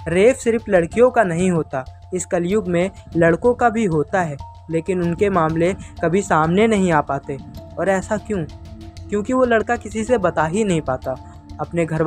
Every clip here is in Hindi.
रेप सिर्फ लड़कियों का नहीं होता, इस कलयुग में लड़कों का भी होता है, लेकिन उनके मामले कभी सामने नहीं आ पाते। और ऐसा क्यों? क्योंकि वो लड़का किसी से बता ही नहीं पाता। अपने घर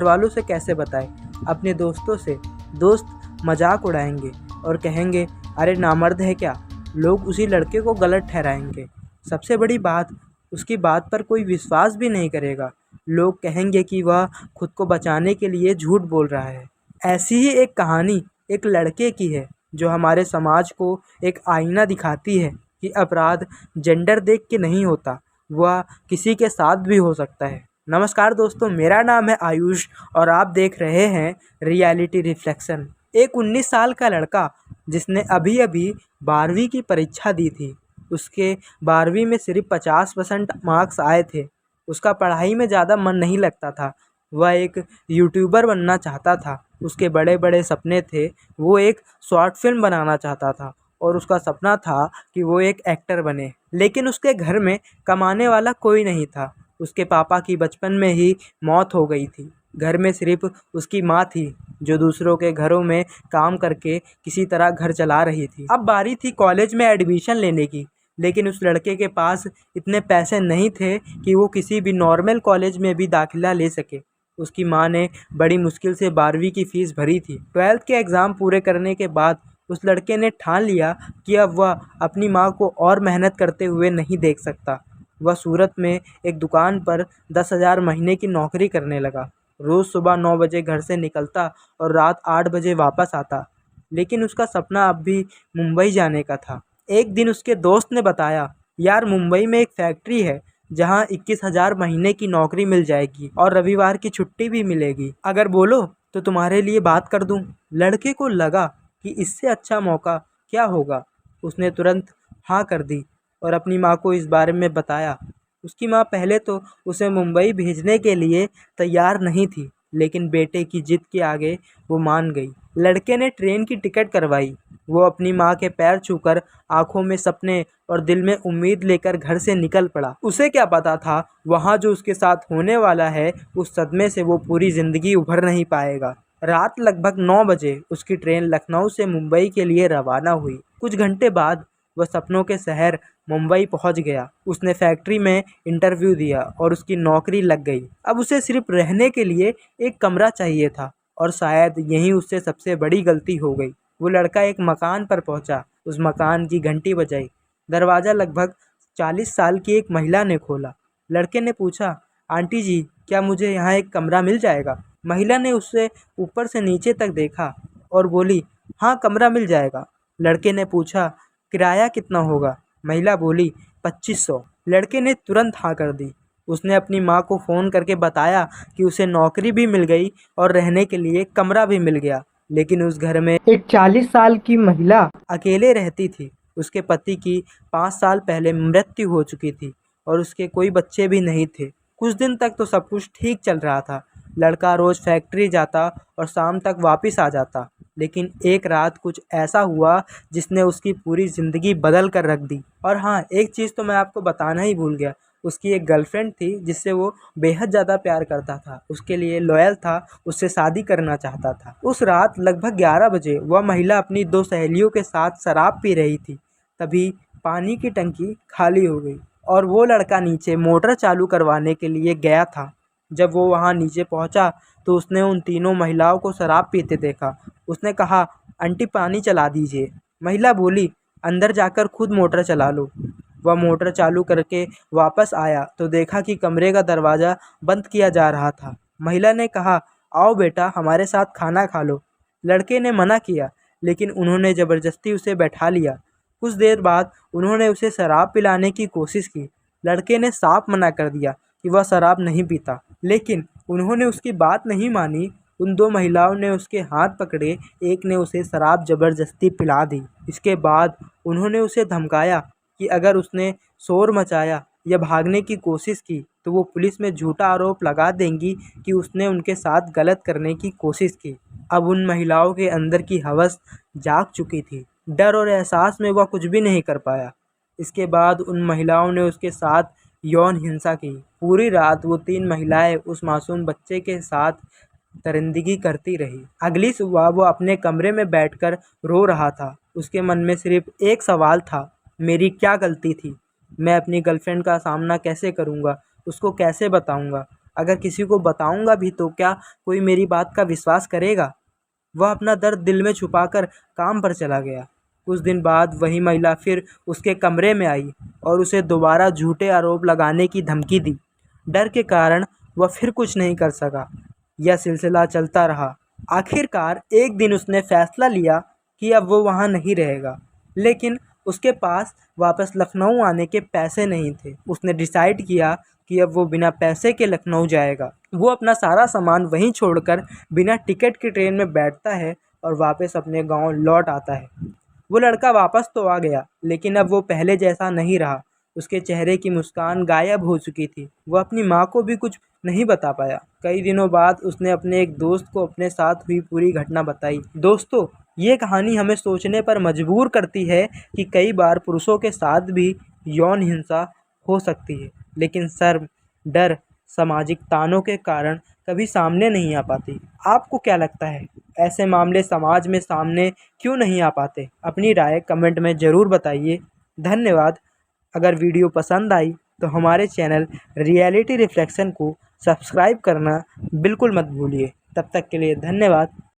वालों से कैसे बताए? अपने दोस्तों से। दोस्त मजाक उड़ाएंगे और कहेंगे अरे नामर्द है क्या। लोग उसी लड़के को गलत ठहराएंगे। सबसे बड़ी बात, उसकी बात पर कोई विश्वास भी नहीं करेगा। लोग कहेंगे कि वह खुद को बचाने के लिए झूठ बोल रहा है। ऐसी ही एक कहानी एक लड़के की है जो हमारे समाज को एक आईना दिखाती है कि अपराध जेंडर देख के नहीं होता, वह किसी के साथ भी हो सकता है। नमस्कार दोस्तों, मेरा नाम है आयुष और आप देख रहे हैं रियलिटी रिफ्लेक्शन। एक 19 साल का लड़का जिसने अभी अभी 12वीं की परीक्षा दी थी। उसके 12वीं में सिर्फ 50% मार्क्स आए थे। उसका पढ़ाई में ज़्यादा मन नहीं लगता था। वह एक यूट्यूबर बनना चाहता था। उसके बड़े बड़े सपने थे। वो एक शॉर्ट फिल्म बनाना चाहता था और उसका सपना था कि वो एक एक्टर बने। लेकिन उसके घर में कमाने वाला कोई नहीं था। उसके पापा की बचपन में ही मौत हो गई थी। घर में सिर्फ उसकी माँ थी जो दूसरों के घरों में काम करके किसी तरह घर चला रही थी। अब बारी थी कॉलेज में एडमिशन लेने की, लेकिन उस लड़के के पास इतने पैसे नहीं थे कि वो किसी भी नॉर्मल कॉलेज में भी दाखिला ले सके। उसकी माँ ने बड़ी मुश्किल से 12वीं की फ़ीस भरी थी। 12th के एग्ज़ाम पूरे करने के बाद उस लड़के ने ठान लिया कि अब वह अपनी माँ को और मेहनत करते हुए नहीं देख सकता। वह सूरत में एक दुकान पर 10,000 महीने की नौकरी करने लगा। रोज़ सुबह 9 बजे घर से निकलता और रात 8 बजे वापस आता। लेकिन उसका सपना अब भी मुंबई जाने का था। एक दिन उसके दोस्त ने बताया, यार मुंबई में एक फैक्ट्री है जहाँ 21,000 महीने की नौकरी मिल जाएगी और रविवार की छुट्टी भी मिलेगी। अगर बोलो तो तुम्हारे लिए बात कर दूँ। लड़के को लगा कि इससे अच्छा मौका क्या होगा। उसने तुरंत हाँ कर दी और अपनी माँ को इस बारे में बताया। उसकी माँ पहले तो उसे मुंबई भेजने के लिए तैयार नहीं थी, लेकिन बेटे की जिद के आगे वो मान गई। लड़के ने ट्रेन की टिकट करवाई। वो अपनी माँ के पैर छूकर आंखों में सपने और दिल में उम्मीद लेकर घर से निकल पड़ा। उसे क्या पता था वहाँ जो उसके साथ होने वाला है, उस सदमे से वो पूरी ज़िंदगी उभर नहीं पाएगा। रात लगभग 9 बजे उसकी ट्रेन लखनऊ से मुंबई के लिए रवाना हुई। कुछ घंटे बाद वह सपनों के शहर मुंबई पहुंच गया। उसने फैक्ट्री में इंटरव्यू दिया और उसकी नौकरी लग गई। अब उसे सिर्फ रहने के लिए एक कमरा चाहिए था और शायद यही उससे सबसे बड़ी गलती हो गई। वो लड़का एक मकान पर पहुंचा। उस मकान की घंटी बजाई। दरवाज़ा लगभग 40 साल की एक महिला ने खोला। लड़के ने पूछा, आंटी जी क्या मुझे यहाँ एक कमरा मिल जाएगा? महिला ने उससे ऊपर से नीचे तक देखा और बोली, हाँ कमरा मिल जाएगा। लड़के ने पूछा, किराया कितना होगा? महिला बोली, 2500। लड़के ने तुरंत हाँ कर दी। उसने अपनी माँ को फ़ोन करके बताया कि उसे नौकरी भी मिल गई और रहने के लिए कमरा भी मिल गया। लेकिन उस घर में एक 40 साल की महिला अकेले रहती थी। उसके पति की 5 साल पहले मृत्यु हो चुकी थी और उसके कोई बच्चे भी नहीं थे। कुछ दिन तक तो सब कुछ ठीक चल रहा था। लड़का रोज़ फैक्ट्री जाता और शाम तक वापस आ जाता। लेकिन एक रात कुछ ऐसा हुआ जिसने उसकी पूरी ज़िंदगी बदल कर रख दी। और हाँ, एक चीज़ तो मैं आपको बताना ही भूल गया। उसकी एक गर्लफ्रेंड थी जिससे वो बेहद ज़्यादा प्यार करता था, उसके लिए लॉयल था, उससे शादी करना चाहता था। उस रात लगभग 11 बजे वह महिला अपनी 2 सहेलियों के साथ शराब पी रही थी। तभी पानी की टंकी खाली हो गई और वो लड़का नीचे मोटर चालू करवाने के लिए गया था। जब वो वहाँ नीचे पहुँचा तो उसने उन तीनों महिलाओं को शराब पीते देखा। उसने कहा, आंटी पानी चला दीजिए। महिला बोली, अंदर जाकर खुद मोटर चला लो। वह मोटर चालू करके वापस आया तो देखा कि कमरे का दरवाज़ा बंद किया जा रहा था। महिला ने कहा, आओ बेटा हमारे साथ खाना खा लो। लड़के ने मना किया, लेकिन उन्होंने ज़बरदस्ती उसे बैठा लिया। कुछ देर बाद उन्होंने उसे शराब पिलाने की कोशिश की। लड़के ने साफ मना कर दिया कि वह शराब नहीं पीता, लेकिन उन्होंने उसकी बात नहीं मानी। उन 2 महिलाओं ने उसके हाथ पकड़े, एक ने उसे शराब ज़बरदस्ती पिला दी। इसके बाद उन्होंने उसे धमकाया कि अगर उसने शोर मचाया या भागने की कोशिश की तो वो पुलिस में झूठा आरोप लगा देंगी कि उसने उनके साथ गलत करने की कोशिश की। अब उन महिलाओं के अंदर की हवस जाग चुकी थी। डर और एहसास में वह कुछ भी नहीं कर पाया। इसके बाद उन महिलाओं ने उसके साथ यौन हिंसा की। पूरी रात वो 3 महिलाएं उस मासूम बच्चे के साथ दरिंदगी करती रही। अगली सुबह वो अपने कमरे में बैठकर रो रहा था। उसके मन में सिर्फ एक सवाल था, मेरी क्या गलती थी? मैं अपनी गर्लफ्रेंड का सामना कैसे करूँगा? उसको कैसे बताऊँगा? अगर किसी को बताऊँगा भी तो क्या कोई मेरी बात का विश्वास करेगा? वह अपना दर्द दिल में छुपाकर काम पर चला गया। कुछ दिन बाद वही महिला फिर उसके कमरे में आई और उसे दोबारा झूठे आरोप लगाने की धमकी दी। डर के कारण वह फिर कुछ नहीं कर सका। यह सिलसिला चलता रहा। आखिरकार एक दिन उसने फैसला लिया कि अब वो वहाँ नहीं रहेगा, लेकिन उसके पास वापस लखनऊ आने के पैसे नहीं थे। उसने डिसाइड किया कि अब वो बिना पैसे के लखनऊ जाएगा। वो अपना सारा सामान वहीं छोड़कर बिना टिकट की ट्रेन में बैठता है और वापस अपने गांव लौट आता है। वो लड़का वापस तो आ गया, लेकिन अब वो पहले जैसा नहीं रहा। उसके चेहरे की मुस्कान गायब हो चुकी थी। वो अपनी माँ को भी कुछ नहीं बता पाया। कई दिनों बाद उसने अपने एक दोस्त को अपने साथ हुई पूरी घटना बताई। दोस्तों, ये कहानी हमें सोचने पर मजबूर करती है कि कई बार पुरुषों के साथ भी यौन हिंसा हो सकती है, लेकिन शर्म, डर, सामाजिक तानों के कारण कभी सामने नहीं आ पाती। आपको क्या लगता है, ऐसे मामले समाज में सामने क्यों नहीं आ पाते? अपनी राय कमेंट में ज़रूर बताइए। धन्यवाद। अगर वीडियो पसंद आई तो हमारे चैनल रियलिटी रिफ्लेक्शन को सब्सक्राइब करना बिल्कुल मत भूलिए। तब तक के लिए धन्यवाद।